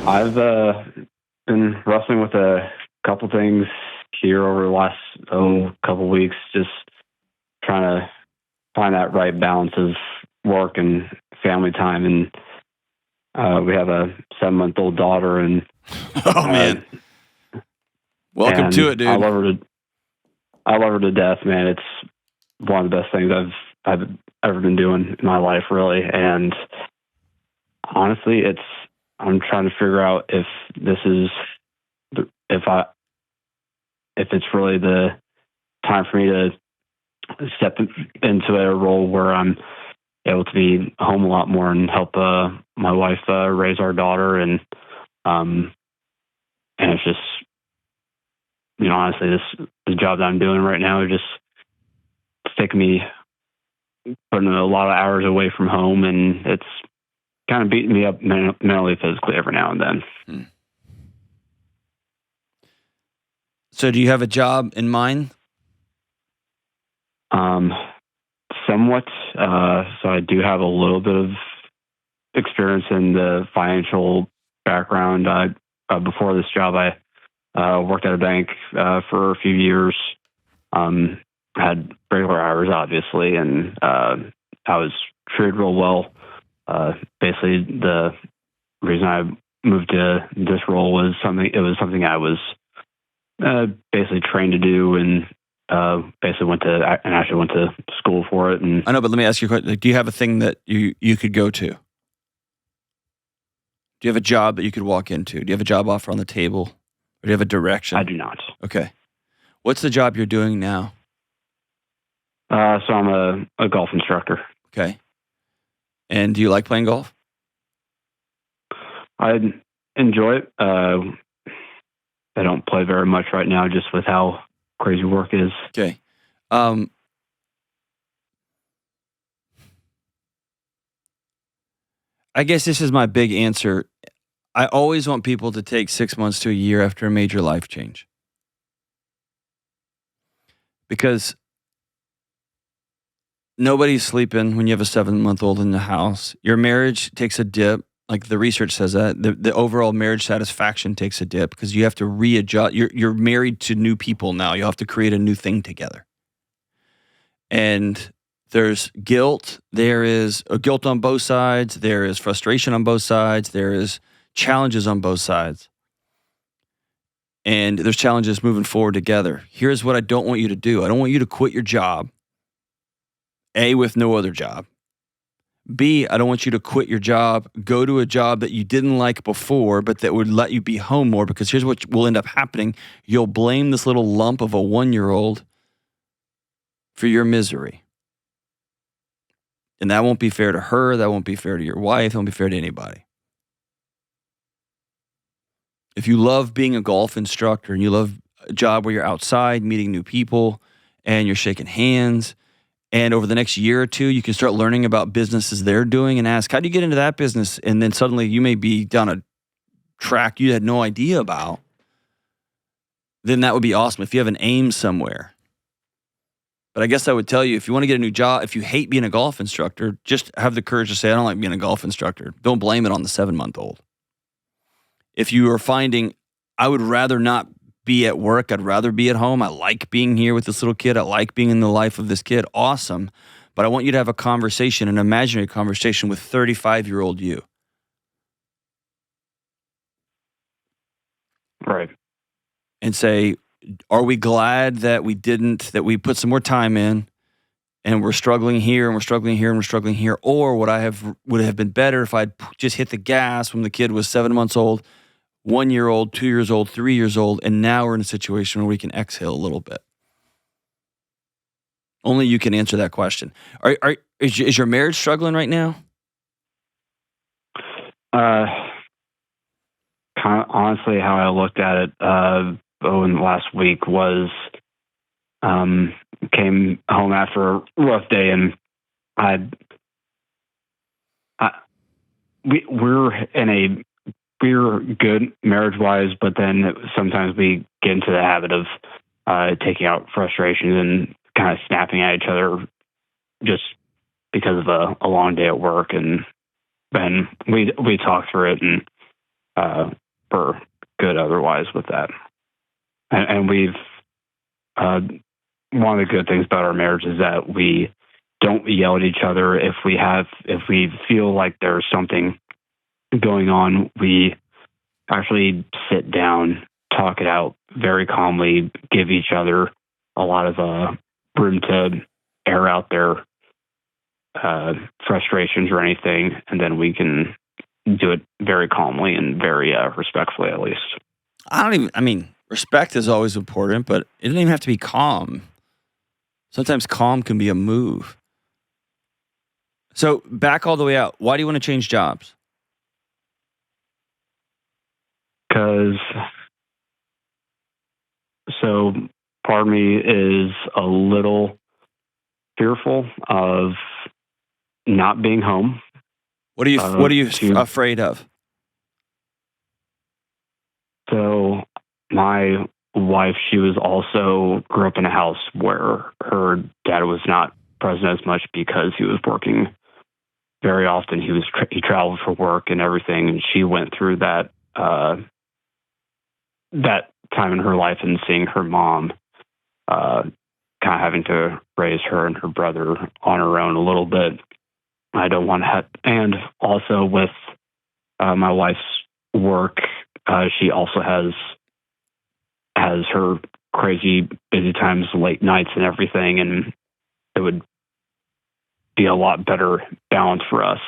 I've been wrestling with a couple things here over the last couple weeks, just trying to find that right balance of work and family time. And we have a 7-month-old daughter, and Oh man, welcome to it, dude. I love her to death, man. It's one of the best things I've ever been doing in my life, really. And honestly, I'm trying to figure out if this is if it's really the time for me to step into a role where I'm able to be home a lot more and help my wife raise our daughter. And it's just, honestly, the job that I'm doing right now is just taking me, putting a lot of hours away from home, and it's kind of beating me up mentally, physically every now and then. So do you have a job in mind? Somewhat. So I do have a little bit of experience in the financial background. Before this job, I worked at a bank for a few years. Had regular hours, obviously, and I was treated real well. Basically, the reason I moved to this role was something I was basically trained to do, and basically went to school for it. And I know, but let me ask you a question. Do you have a thing that you could go to? Do you have a job that you could walk into? Do you have a job offer on the table? Or do you have a direction? I do not. Okay. What's the job you're doing now? So I'm a golf instructor. Okay. And do you like playing golf? I enjoy it. I don't play very much right now, just with how crazy work is. Okay. I guess this is my big answer. I always want people to take 6 months to a year after a major life change. Because nobody's sleeping when you have a 7-month-old in the house. Your marriage takes a dip. Like the research says that. The overall marriage satisfaction takes a dip because you have to readjust. You're married to new people now. You have to create a new thing together. And there's guilt. There is a guilt on both sides. There is frustration on both sides. There is challenges on both sides. And there's challenges moving forward together. Here's what I don't want you to do. I don't want you to quit your job. A, with no other job. B, I don't want you to quit your job, go to a job that you didn't like before, but that would let you be home more, because here's what will end up happening. You'll blame this little lump of a 1-year-old for your misery. And that won't be fair to her. That won't be fair to your wife. It won't be fair to anybody. If you love being a golf instructor and you love a job where you're outside meeting new people and you're shaking hands, and over the next year or two, you can start learning about businesses they're doing and ask, how do you get into that business? And then suddenly you may be down a track you had no idea about. Then that would be awesome if you have an aim somewhere. But I guess I would tell you, if you want to get a new job, if you hate being a golf instructor, just have the courage to say, I don't like being a golf instructor. Don't blame it on the 7-month-old. If you are finding, I would rather not be at work, I'd rather be at home. I like being here with this little kid. I like being in the life of this kid. Awesome. But I want you to have a conversation, an imaginary conversation with 35-year-old you. Right. And say, are we glad that we put some more time in and we're struggling here and we're struggling here and we're struggling here? Or would it have been better if I'd just hit the gas when the kid was 7 months old, 1 year old, 2 years old, 3 years old, and now we're in a situation where we can exhale a little bit? Only you can answer that question. Is your marriage struggling right now? Kind of honestly, how I looked at it in the last week was came home after a rough day, and we're good marriage-wise, but then sometimes we get into the habit of taking out frustrations and kind of snapping at each other just because of a long day at work. And then we talk through it, and for good otherwise with that. And we've one of the good things about our marriage is that we don't yell at each other if we feel like there's something going on. We actually sit down, talk it out very calmly, give each other a lot of room to air out their frustrations or anything, and then we can do it very calmly and very respectfully, at least. I mean, respect is always important, but it doesn't even have to be calm. Sometimes calm can be a move. So back all the way out, why do you want to change jobs? Because so part of me is a little fearful of not being home. What are you afraid of? So my wife, she was also grew up in a house where her dad was not present as much because he was working very often. He traveled for work and everything, and she went through that that time in her life and seeing her mom kind of having to raise her and her brother on her own a little bit. I don't want to and also with my wife's work, she also has her crazy busy times, late nights and everything, and it would be a lot better balance for us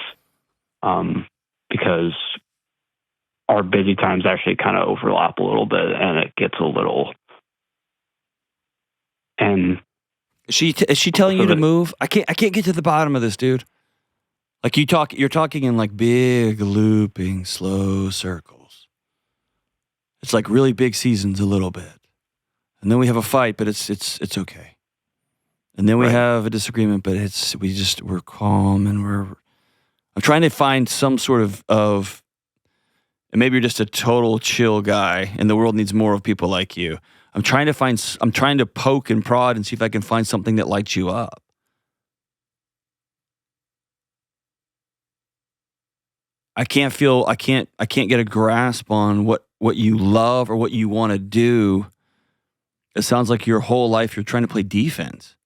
because our busy times actually kind of overlap a little bit, and it gets a little. And Is she telling you to move? I can't get to the bottom of this, dude. Like you're talking in like big looping slow circles. It's like really big seasons a little bit. And then we have a fight, but it's okay. And then we have a disagreement, but we're calm and I'm trying to find some sort of and maybe you're just a total chill guy and the world needs more of people like you. I'm trying to poke and prod and see if I can find something that lights you up. I can't get a grasp on what you love or what you want to do. It sounds like your whole life you're trying to play defense.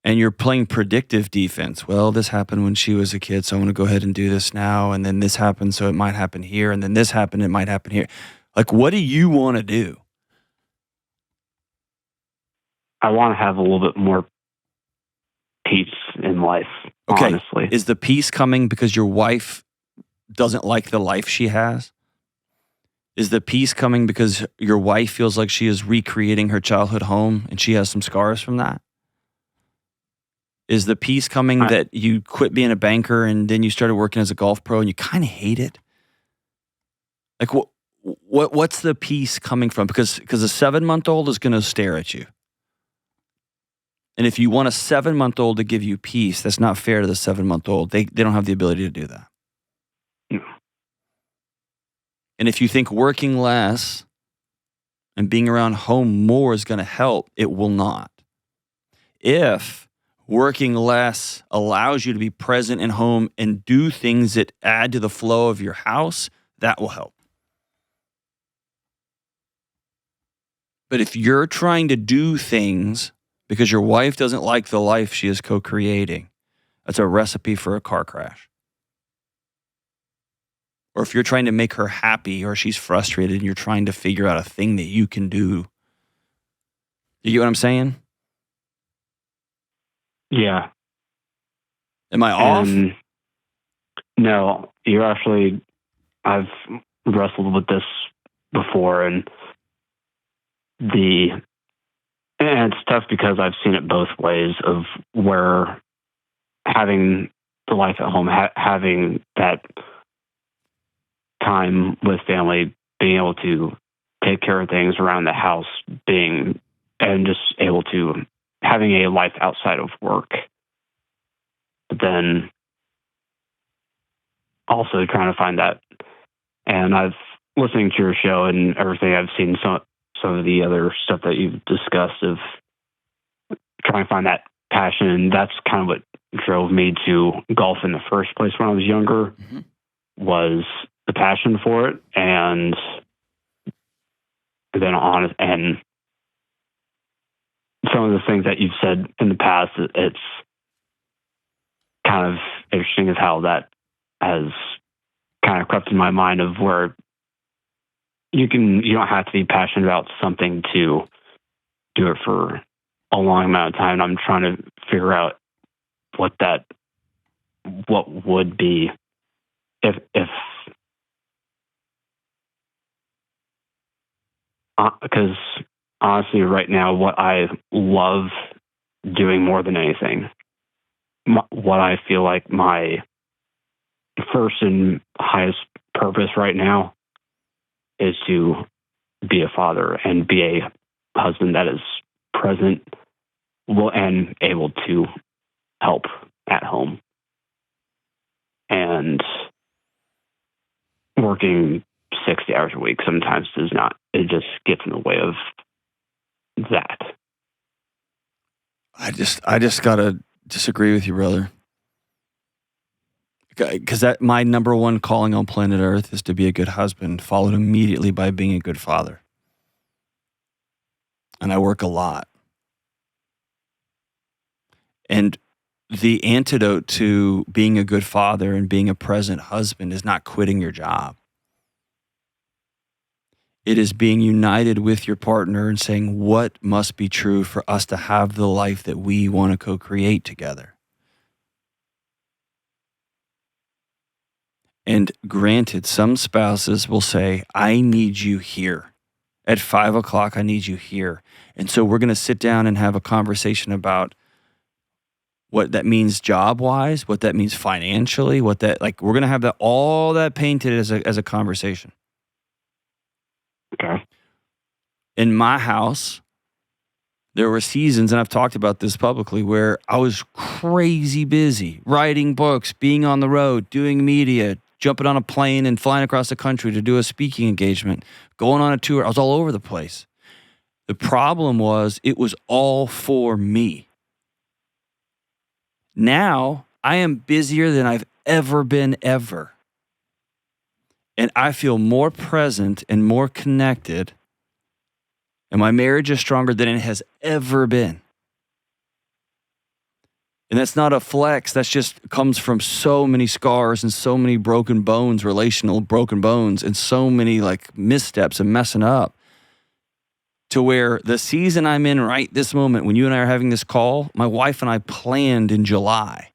And you're playing predictive defense. Well, this happened when she was a kid, so I want to go ahead and do this now. And then this happened, so it might happen here. And then this happened, it might happen here. Like, what do you want to do? I want to have a little bit more peace in life, okay. Honestly. Is the peace coming because your wife doesn't like the life she has? Is the peace coming because your wife feels like she is recreating her childhood home and she has some scars from that? Is the peace coming that you quit being a banker and then you started working as a golf pro and you kind of hate it? Like what's the peace coming from? Because a 7-month-old is going to stare at you. And if you want a 7-month-old to give you peace, that's not fair to the 7-month-old. They don't have the ability to do that. No. And if you think working less and being around home more is going to help, it will not. If working less allows you to be present in home and do things that add to the flow of your house, that will help. But if you're trying to do things because your wife doesn't like the life she is co-creating, that's a recipe for a car crash. Or if you're trying to make her happy or she's frustrated and you're trying to figure out a thing that you can do. You get what I'm saying? Yeah. Am I off? No, I've wrestled with this before, and it's tough because I've seen it both ways of where having the life at home, having that time with family, being able to take care of things around the house, and just able to having a life outside of work. But then also trying to find that. And I've listening to your show and everything, I've seen some of the other stuff that you've discussed of trying to find that passion. And that's kind of what drove me to golf in the first place when I was younger, was the passion for it, and then and some of the things that you've said in the past, it's kind of interesting as how that has kind of crept in my mind of where you don't have to be passionate about something to do it for a long amount of time. I'm trying to figure out what would be if because honestly, right now, what I love doing more than anything, what I feel like my first and highest purpose right now is to be a father and be a husband that is present and able to help at home. And working 60 hours a week sometimes does not. It just gets in the way of that. I just gotta disagree with you, brother. Because my number one calling on planet Earth is to be a good husband, followed immediately by being a good father. And I work a lot. And the antidote to being a good father and being a present husband is not quitting your job. It is being united with your partner and saying what must be true for us to have the life that we want to co-create together. And granted, some spouses will say, I need you here. At 5 o'clock, I need you here. And so we're going to sit down and have a conversation about what that means job-wise, what that means financially, we're going to have all that painted as a conversation. Okay. In my house, there were seasons, and I've talked about this publicly, where I was crazy busy writing books, being on the road, doing media, jumping on a plane and flying across the country to do a speaking engagement, going on a tour. I was all over the place. The problem was it was all for me. Now I am busier than I've ever been ever. And I feel more present and more connected. And my marriage is stronger than it has ever been. And that's not a flex. That's just comes from so many scars and so many broken bones, relational broken bones, and so many missteps and messing up. To where the season I'm in right this moment, when you and I are having this call, my wife and I planned in July.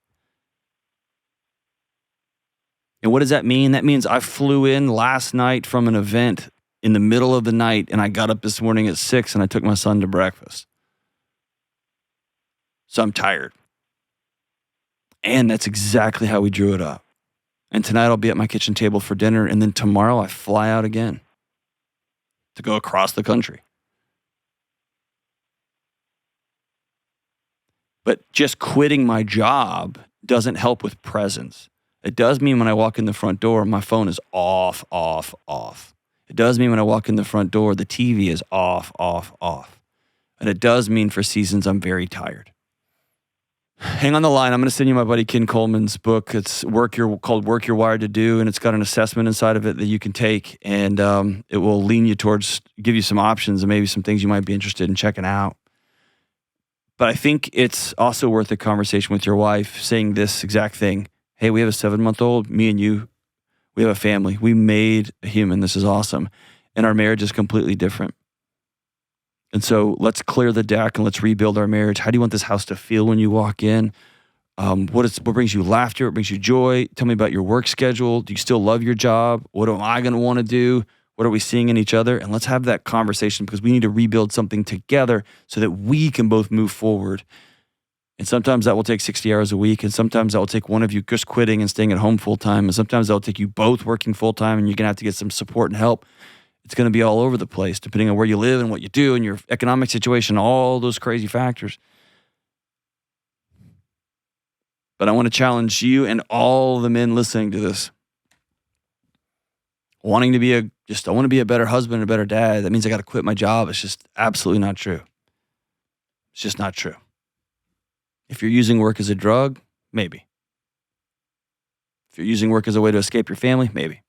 And what does that mean? That means I flew in last night from an event in the middle of the night, and I got up this morning at 6 and I took my son to breakfast. So I'm tired. And that's exactly how we drew it up. And tonight I'll be at my kitchen table for dinner, and then tomorrow I fly out again to go across the country. But just quitting my job doesn't help with presence. It does mean when I walk in the front door, my phone is off, off, off. It does mean when I walk in the front door, the TV is off, off, off. And it does mean for seasons I'm very tired. Hang on the line. I'm going to send you my buddy Ken Coleman's book. It's called Work You're Wired to Do, and it's got an assessment inside of it that you can take, and it will lean you towards, give you some options and maybe some things you might be interested in checking out. But I think it's also worth a conversation with your wife, saying this exact thing. Hey, we have a 7-month-old, me and you, we have a family. We made a human. This is awesome. And our marriage is completely different. And so let's clear the deck and let's rebuild our marriage. How do you want this house to feel when you walk in? What brings you laughter? What brings you joy? Tell me about your work schedule. Do you still love your job? What am I going to want to do? What are we seeing in each other? And let's have that conversation, because we need to rebuild something together so that we can both move forward. And sometimes that will take 60 hours a week. And sometimes that will take one of you just quitting and staying at home full time. And sometimes that will take you both working full time, and you're going to have to get some support and help. It's going to be all over the place, depending on where you live and what you do and your economic situation, all those crazy factors. But I want to challenge you and all the men listening to this. I want to be a better husband, a better dad. That means I got to quit my job. It's just absolutely not true. It's just not true. If you're using work as a drug, maybe. If you're using work as a way to escape your family, maybe.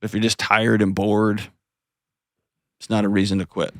But if you're just tired and bored, it's not a reason to quit.